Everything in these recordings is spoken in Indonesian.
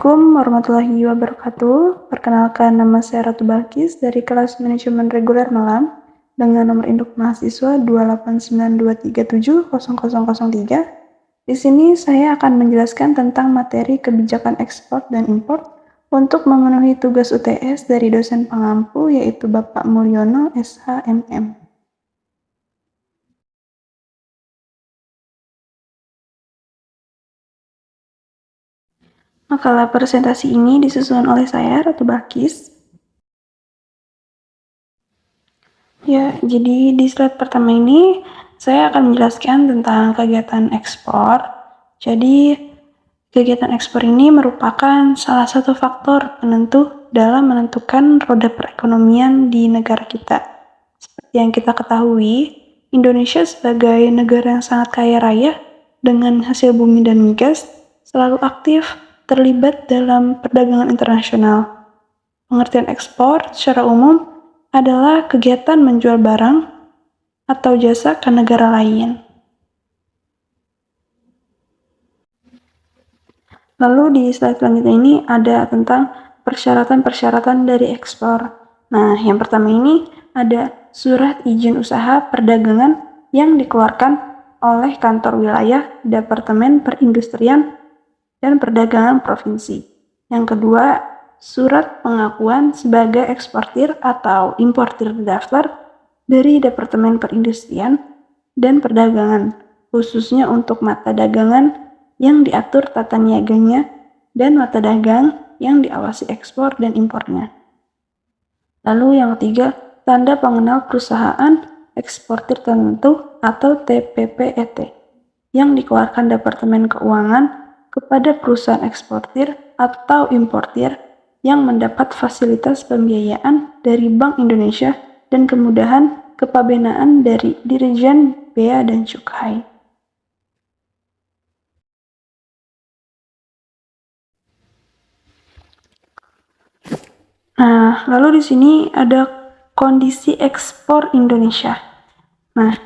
Assalamualaikum warahmatullahi wabarakatuh. Perkenalkan, nama saya Ratu Balkis dari kelas manajemen reguler Malam dengan nomor induk mahasiswa 28923700003. Di sini saya akan menjelaskan tentang materi kebijakan ekspor dan impor untuk memenuhi tugas UTS dari dosen pengampu yaitu Bapak Mulyono SHMM. Makalah presentasi ini disusun oleh saya, Ratu Balkis. Ya, jadi di slide pertama ini saya akan menjelaskan tentang kegiatan ekspor. Jadi, kegiatan ekspor ini merupakan salah satu faktor penentu dalam menentukan roda perekonomian di negara kita. Seperti yang kita ketahui, Indonesia sebagai negara yang sangat kaya raya dengan hasil bumi dan migas selalu aktif terlibat dalam perdagangan internasional. Pengertian ekspor secara umum adalah kegiatan menjual barang atau jasa ke negara lain. Lalu di slide selanjutnya ini ada tentang persyaratan-persyaratan dari ekspor. Nah, yang pertama ini ada surat izin usaha perdagangan yang dikeluarkan oleh kantor wilayah Departemen Perindustrian dan Perdagangan Provinsi. Yang kedua, surat pengakuan sebagai eksportir atau importir terdaftar dari Departemen Perindustrian dan Perdagangan, khususnya untuk mata dagangan yang diatur tata niaganya dan mata dagang yang diawasi ekspor dan impornya. Lalu yang ketiga, tanda pengenal perusahaan eksportir tertentu atau TPPET yang dikeluarkan Departemen Keuangan kepada perusahaan eksportir atau importir yang mendapat fasilitas pembiayaan dari Bank Indonesia dan kemudahan kepabenaan dari Dirjen Bea dan Cukai. Nah, lalu di sini ada kondisi ekspor Indonesia. Nah,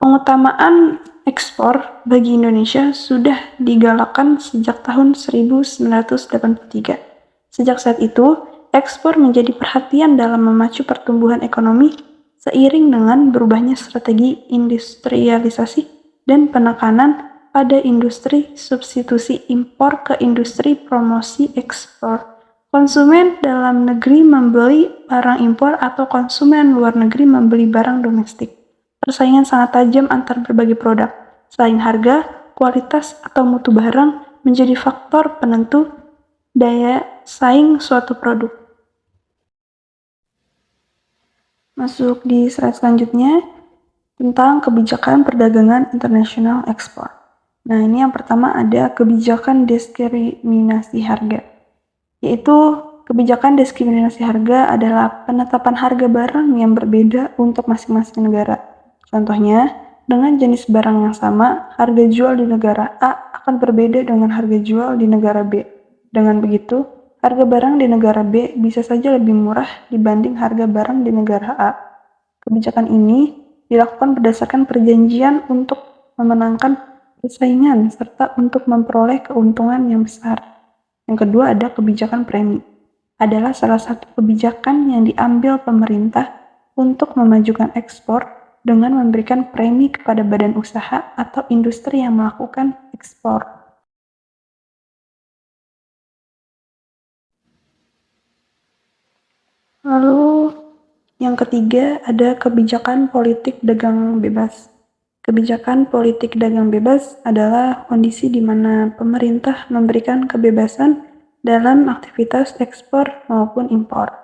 pengutamaan ekspor bagi Indonesia sudah digalakkan sejak tahun 1983. Sejak saat itu, ekspor menjadi perhatian dalam memacu pertumbuhan ekonomi seiring dengan berubahnya strategi industrialisasi dan penekanan pada industri substitusi impor ke industri promosi ekspor. Konsumen dalam negeri membeli barang impor atau konsumen luar negeri membeli barang domestik. Persaingan sangat tajam antar berbagai produk. Selain harga, kualitas atau mutu barang menjadi faktor penentu daya saing suatu produk. Masuk di slide selanjutnya tentang kebijakan perdagangan internasional ekspor. Nah, ini yang pertama ada kebijakan diskriminasi harga. Yaitu kebijakan diskriminasi harga adalah penetapan harga barang yang berbeda untuk masing-masing negara. Contohnya, dengan jenis barang yang sama, harga jual di negara A akan berbeda dengan harga jual di negara B. Dengan begitu, harga barang di negara B bisa saja lebih murah dibanding harga barang di negara A. Kebijakan ini dilakukan berdasarkan perjanjian untuk memenangkan persaingan serta untuk memperoleh keuntungan yang besar. Yang kedua ada kebijakan premi. Adalah salah satu kebijakan yang diambil pemerintah untuk memajukan ekspor dengan memberikan premi kepada badan usaha atau industri yang melakukan ekspor. Lalu yang ketiga ada kebijakan politik dagang bebas. Kebijakan politik dagang bebas adalah kondisi di mana pemerintah memberikan kebebasan dalam aktivitas ekspor maupun impor.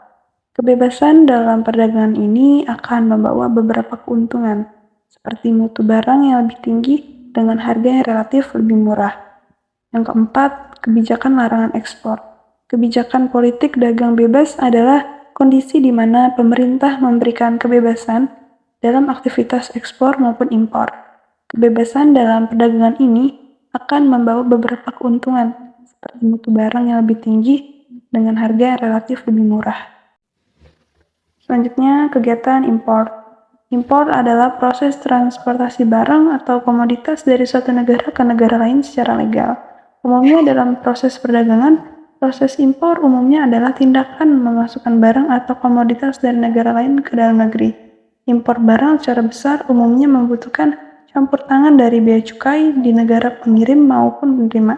Kebebasan dalam perdagangan ini akan membawa beberapa keuntungan, seperti mutu barang yang lebih tinggi dengan harga yang relatif lebih murah. Yang keempat, kebijakan larangan ekspor. Kebijakan politik dagang bebas adalah kondisi di mana pemerintah memberikan kebebasan dalam aktivitas ekspor maupun impor. Kebebasan dalam perdagangan ini akan membawa beberapa keuntungan, seperti mutu barang yang lebih tinggi dengan harga yang relatif lebih murah. Selanjutnya, kegiatan impor. Impor adalah proses transportasi barang atau komoditas dari suatu negara ke negara lain secara legal. Umumnya dalam proses perdagangan, proses impor umumnya adalah tindakan memasukkan barang atau komoditas dari negara lain ke dalam negeri. Impor barang secara besar umumnya membutuhkan campur tangan dari bea cukai di negara pengirim maupun penerima.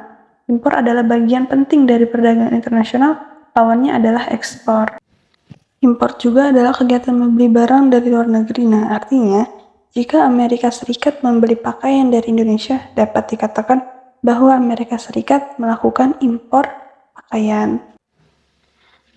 Impor adalah bagian penting dari perdagangan internasional, lawannya adalah ekspor. Impor juga adalah kegiatan membeli barang dari luar negeri. Nah, artinya, jika Amerika Serikat membeli pakaian dari Indonesia, dapat dikatakan bahwa Amerika Serikat melakukan impor pakaian.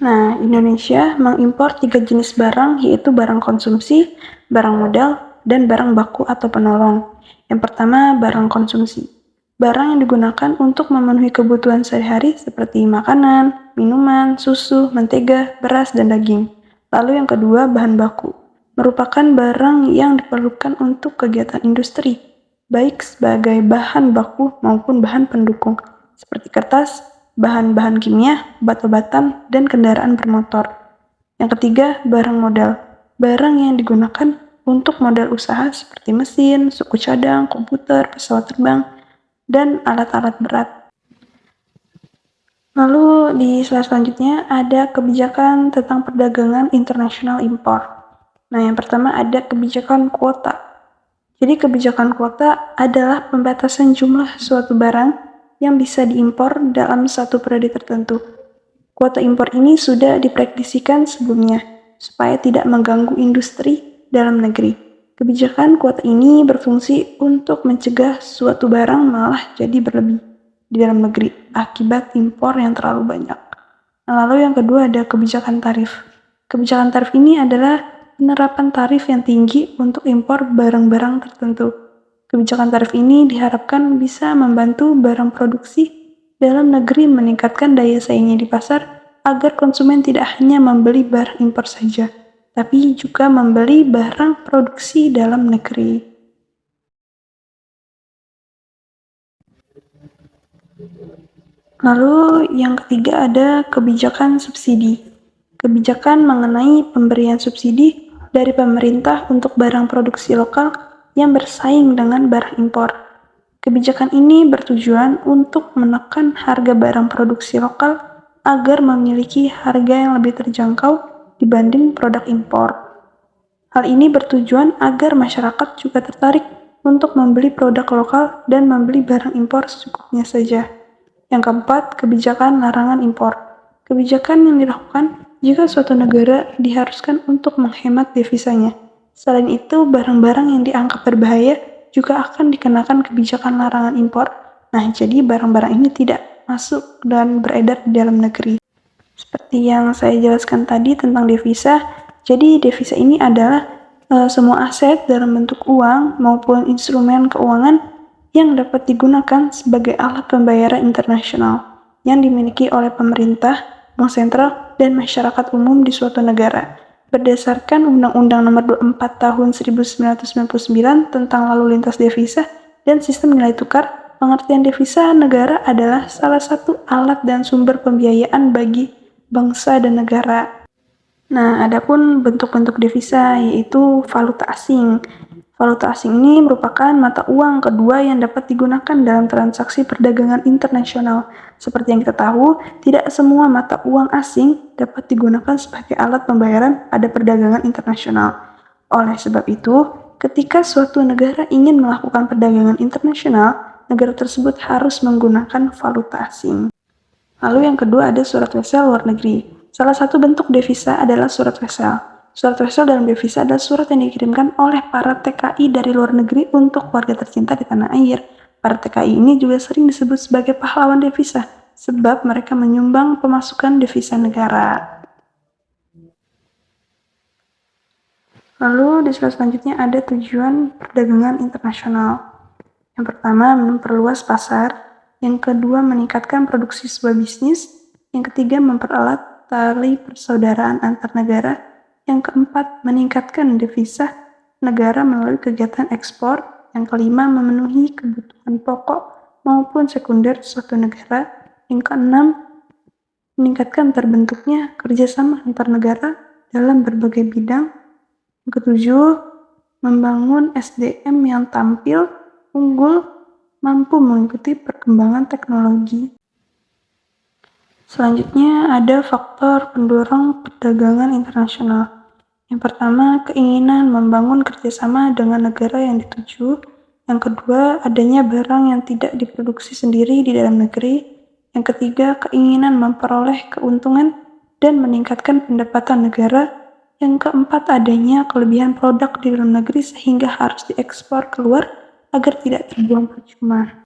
Nah, Indonesia mengimpor 3 jenis barang, yaitu barang konsumsi, barang modal, dan barang baku atau penolong. Yang pertama, barang konsumsi. Barang yang digunakan untuk memenuhi kebutuhan sehari-hari seperti makanan, minuman, susu, mentega, beras, dan daging. Lalu yang kedua, bahan baku. Merupakan barang yang diperlukan untuk kegiatan industri, baik sebagai bahan baku maupun bahan pendukung, seperti kertas, bahan-bahan kimia, obat-obatan, dan kendaraan bermotor. Yang ketiga, barang modal. Barang yang digunakan untuk modal usaha seperti mesin, suku cadang, komputer, pesawat terbang, dan alat-alat berat. Lalu di slide selanjutnya ada kebijakan tentang perdagangan internasional impor. Nah, yang pertama ada kebijakan kuota. Jadi kebijakan kuota adalah pembatasan jumlah suatu barang yang bisa diimpor dalam satu periode tertentu. Kuota impor ini sudah diprediksikan sebelumnya, supaya tidak mengganggu industri dalam negeri. Kebijakan kuota ini berfungsi untuk mencegah suatu barang malah jadi berlebih di dalam negeri akibat impor yang terlalu banyak. Nah, lalu yang kedua ada kebijakan tarif. Kebijakan tarif ini adalah penerapan tarif yang tinggi untuk impor barang-barang tertentu. Kebijakan tarif ini diharapkan bisa membantu barang produksi dalam negeri meningkatkan daya saingnya di pasar agar konsumen tidak hanya membeli barang impor saja, tapi juga membeli barang produksi dalam negeri. Lalu yang ketiga ada kebijakan subsidi. Kebijakan mengenai pemberian subsidi dari pemerintah untuk barang produksi lokal yang bersaing dengan barang impor. Kebijakan ini bertujuan untuk menekan harga barang produksi lokal agar memiliki harga yang lebih terjangkau dibanding produk impor. Hal ini bertujuan agar masyarakat juga tertarik untuk membeli produk lokal dan membeli barang impor secukupnya saja. Yang keempat, kebijakan larangan impor. Kebijakan yang dilakukan jika suatu negara diharuskan untuk menghemat devisanya. Selain itu, barang-barang yang dianggap berbahaya juga akan dikenakan kebijakan larangan impor. Nah, jadi barang-barang ini tidak masuk dan beredar di dalam negeri. Seperti yang saya jelaskan tadi tentang devisa, jadi devisa ini adalah semua aset dalam bentuk uang maupun instrumen keuangan yang dapat digunakan sebagai alat pembayaran internasional yang dimiliki oleh pemerintah, bank sentral, dan masyarakat umum di suatu negara. Berdasarkan Undang-Undang Nomor 24 Tahun 1999 tentang Lalu Lintas Devisa dan Sistem Nilai Tukar, pengertian devisa negara adalah salah satu alat dan sumber pembiayaan bagi bangsa dan negara. Nah, adapun bentuk-bentuk devisa yaitu valuta asing. Valuta asing ini merupakan mata uang kedua yang dapat digunakan dalam transaksi perdagangan internasional. Seperti yang kita tahu, tidak semua mata uang asing dapat digunakan sebagai alat pembayaran pada perdagangan internasional. Oleh sebab itu, ketika suatu negara ingin melakukan perdagangan internasional, negara tersebut harus menggunakan valuta asing. Lalu yang kedua ada surat wesel luar negeri. Salah satu bentuk devisa adalah surat wesel. Surat wesel dalam devisa adalah surat yang dikirimkan oleh para TKI dari luar negeri untuk warga tercinta di tanah air. Para TKI ini juga sering disebut sebagai pahlawan devisa, sebab mereka menyumbang pemasukan devisa negara. Lalu di slide selanjutnya ada tujuan perdagangan internasional. Yang pertama, memperluas pasar. Yang kedua, meningkatkan produksi sebuah bisnis. Yang ketiga, mempererat tali persaudaraan antar negara. Yang keempat, meningkatkan devisa negara melalui kegiatan ekspor. Yang kelima, memenuhi kebutuhan pokok maupun sekunder suatu negara. Yang keenam, meningkatkan terbentuknya kerjasama antar negara dalam berbagai bidang. Yang ketujuh, membangun SDM yang tampil, unggul, mampu mengikuti perkembangan teknologi. Selanjutnya ada faktor pendorong perdagangan internasional. Yang pertama, keinginan membangun kerjasama dengan negara yang dituju. Yang kedua, adanya barang yang tidak diproduksi sendiri di dalam negeri. Yang ketiga, keinginan memperoleh keuntungan dan meningkatkan pendapatan negara. Yang keempat, adanya kelebihan produk di dalam negeri sehingga harus diekspor keluar agar tidak terbuang percuma.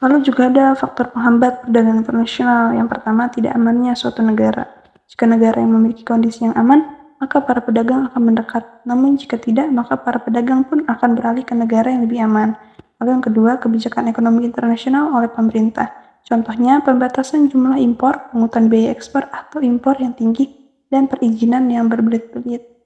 Lalu juga ada faktor penghambat perdagangan internasional. Yang pertama, tidak amannya suatu negara. Jika negara yang memiliki kondisi yang aman, maka para pedagang akan mendekat. Namun jika tidak, maka para pedagang pun akan beralih ke negara yang lebih aman. Lalu yang kedua, kebijakan ekonomi internasional oleh pemerintah. Contohnya, pembatasan jumlah impor, pungutan biaya ekspor atau impor yang tinggi, dan perizinan yang berbelit-belit.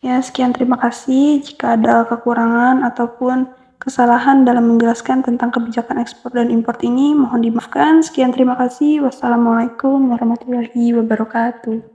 Ya, sekian terima kasih. Jika ada kekurangan ataupun kesalahan dalam menjelaskan tentang kebijakan ekspor dan impor ini, mohon dimaafkan. Sekian terima kasih. Wassalamualaikum warahmatullahi wabarakatuh.